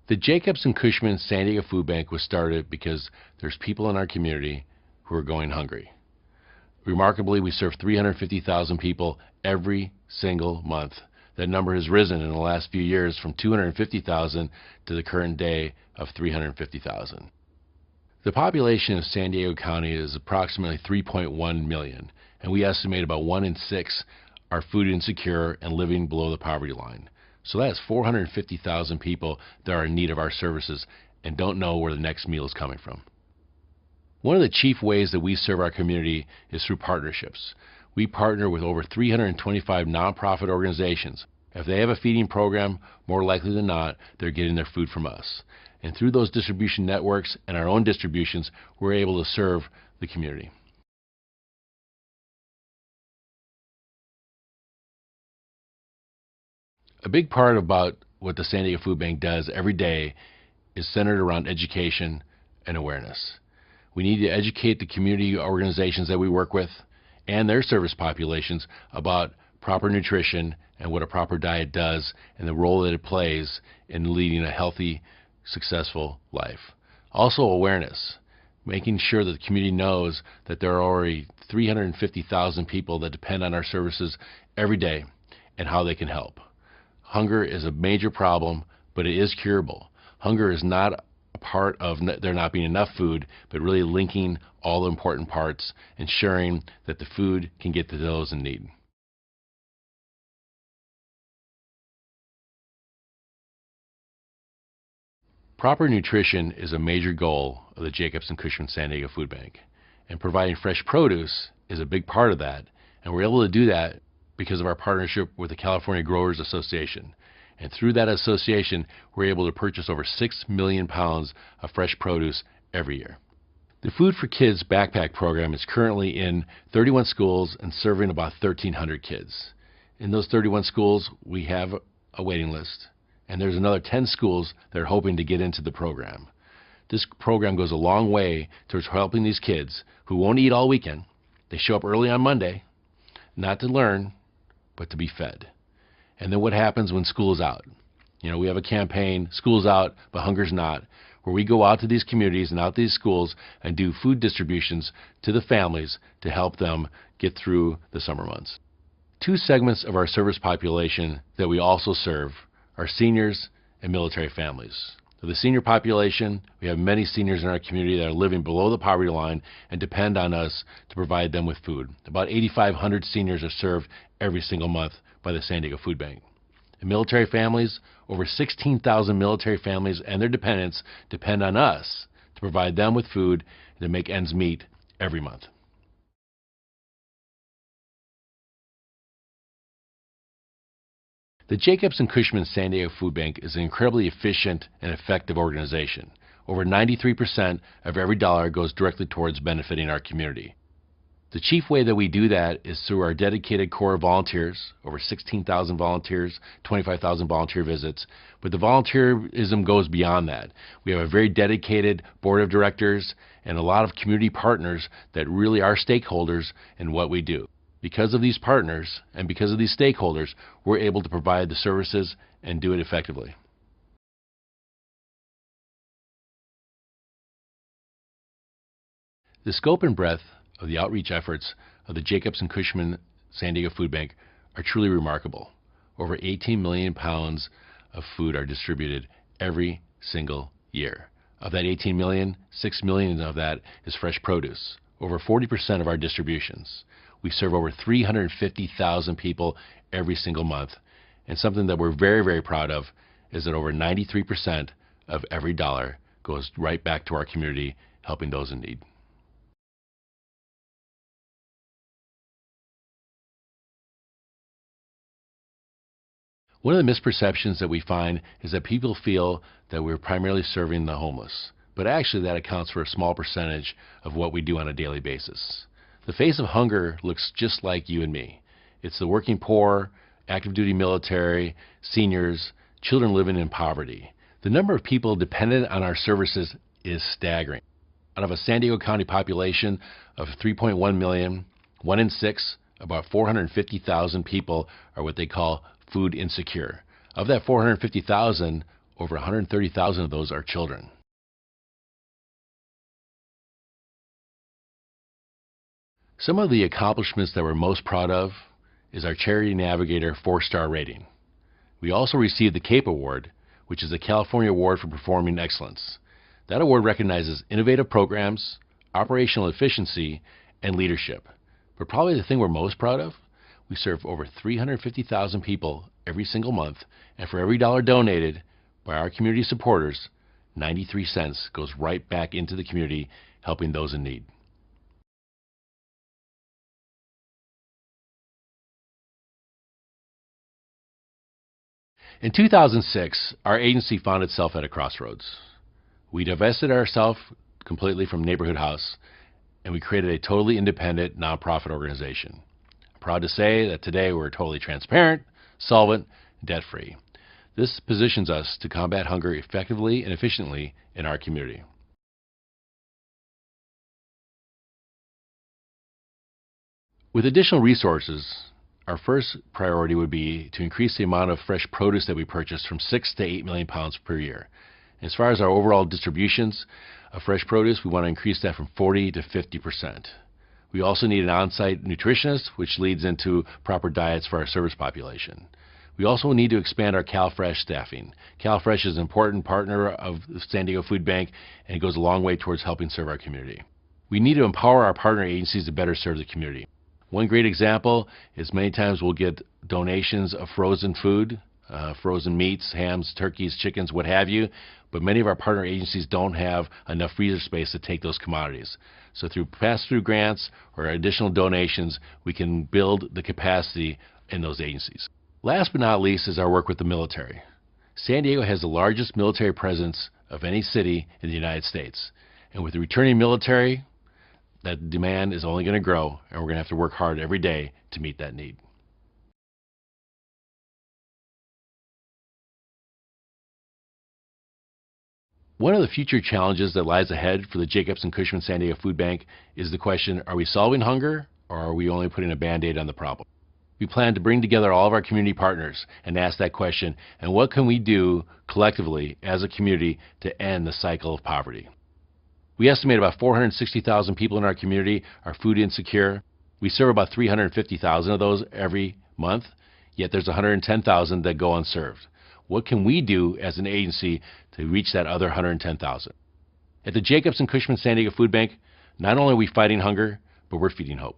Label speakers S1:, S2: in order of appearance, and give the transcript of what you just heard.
S1: The Jacobs and Cushman San Diego Food Bank was started because there's people in our community who are going hungry. Remarkably, we serve 350,000 people every single month. That number has risen in the last few years from 250,000 to the current day of 350,000. The population of San Diego County is approximately 3.1 million, and we estimate about 1 in 6 are food insecure and living below the poverty line. So that's 450,000 people that are in need of our services and don't know where the next meal is coming from. One of the chief ways that we serve our community is through partnerships. We partner with over 325 nonprofit organizations. If they have a feeding program, more likely than not, they're getting their food from us. And through those distribution networks and our own distributions, we're able to serve the community. A big part about what the San Diego Food Bank does every day is centered around education and awareness. We need to educate the community organizations that we work with and their service populations about proper nutrition and what a proper diet does and the role that it plays in leading a healthy, successful life. Also awareness, making sure that the community knows that there are already 350,000 people that depend on our services every day and how they can help. Hunger is a major problem, but it is curable. Hunger is not a part of there not being enough food, but really linking all the important parts, ensuring that the food can get to those in need. Proper nutrition is a major goal of the Jacobs and Cushman San Diego Food Bank, and providing fresh produce is a big part of that, and we're able to do that because of our partnership with the California Growers Association. And through that association, we're able to purchase over 6 million pounds of fresh produce every year. The Food for Kids backpack program is currently in 31 schools and serving about 1,300 kids. In those 31 schools, we have a waiting list, and there's another 10 schools that are hoping to get into the program. This program goes a long way towards helping these kids who won't eat all weekend. They show up early on Monday, not to learn, but to be fed. And then what happens when school is out? You know, we have a campaign, School's Out, but Hunger's Not, where we go out to these communities and out to these schools and do food distributions to the families to help them get through the summer months. Two segments of our service population that we also serve are seniors and military families. For the senior population, we have many seniors in our community that are living below the poverty line and depend on us to provide them with food. About 8,500 seniors are served every single month by the San Diego Food Bank. And military families, over 16,000 military families and their dependents depend on us to provide them with food and to make ends meet every month. The Jacobs and Cushman San Diego Food Bank is an incredibly efficient and effective organization. Over 93% of every dollar goes directly towards benefiting our community. The chief way that we do that is through our dedicated core of volunteers, over 16,000 volunteers, 25,000 volunteer visits. But the volunteerism goes beyond that. We have a very dedicated board of directors and a lot of community partners that really are stakeholders in what we do. Because of these partners and because of these stakeholders, we're able to provide the services and do it effectively. The scope and breadth of the outreach efforts of the Jacobs and Cushman San Diego Food Bank are truly remarkable. Over 18 million pounds of food are distributed every single year. Of that 18 million, 6 million of that is fresh produce. Over 40% of our distributions. We serve over 350,000 people every single month. And something that we're very, very proud of is that over 93% of every dollar goes right back to our community, helping those in need. One of the misperceptions that we find is that people feel that we're primarily serving the homeless, but actually that accounts for a small percentage of what we do on a daily basis. The face of hunger looks just like you and me. It's the working poor, active duty military, seniors, children living in poverty. The number of people dependent on our services is staggering. Out of a San Diego County population of 3.1 million, 1 in 6, about 450,000 people are what they call food insecure. Of that 450,000, Over 130,000 of those are children. Some of the accomplishments that we're most proud of is our Charity Navigator 4-star rating. We also received the CAPE Award, which is the California Award for Performing Excellence. That award recognizes innovative programs, operational efficiency, and leadership. But probably the thing we're most proud of, we serve over 350,000 people every single month, and for every dollar donated by our community supporters, 93 cents goes right back into the community, helping those in need. In 2006, our agency found itself at a crossroads. We divested ourselves completely from Neighborhood House, and we created a totally independent nonprofit organization. I'm proud to say that today we're totally transparent, solvent, and debt-free. This positions us to combat hunger effectively and efficiently in our community. With additional resources, our first priority would be to increase the amount of fresh produce that we purchase from 6 to 8 million pounds per year. As far as our overall distributions of fresh produce, we want to increase that from 40 to 50%. We also need an on-site nutritionist, which leads into proper diets for our service population. We also need to expand our CalFresh staffing. CalFresh is an important partner of the San Diego Food Bank, and it goes a long way towards helping serve our community. We need to empower our partner agencies to better serve the community. One great example is many times we'll get donations of frozen food, frozen meats, hams, turkeys, chickens, what have you, but many of our partner agencies don't have enough freezer space to take those commodities. So through pass-through grants or additional donations, we can build the capacity in those agencies. Last but not least is our work with the military. San Diego has the largest military presence of any city in the United States. And with the returning military, that demand is only going to grow, and we're going to have to work hard every day to meet that need. One of the future challenges that lies ahead for the Jacobs and Cushman San Diego Food Bank is the question, are we solving hunger, or are we only putting a Band-Aid on the problem? We plan to bring together all of our community partners and ask that question, and what can we do collectively as a community to end the cycle of poverty? We estimate about 460,000 people in our community are food insecure. We serve about 350,000 of those every month, yet there's 110,000 that go unserved. What can we do as an agency to reach that other 110,000? At the Jacobs and Cushman San Diego Food Bank, not only are we fighting hunger, but we're feeding hope.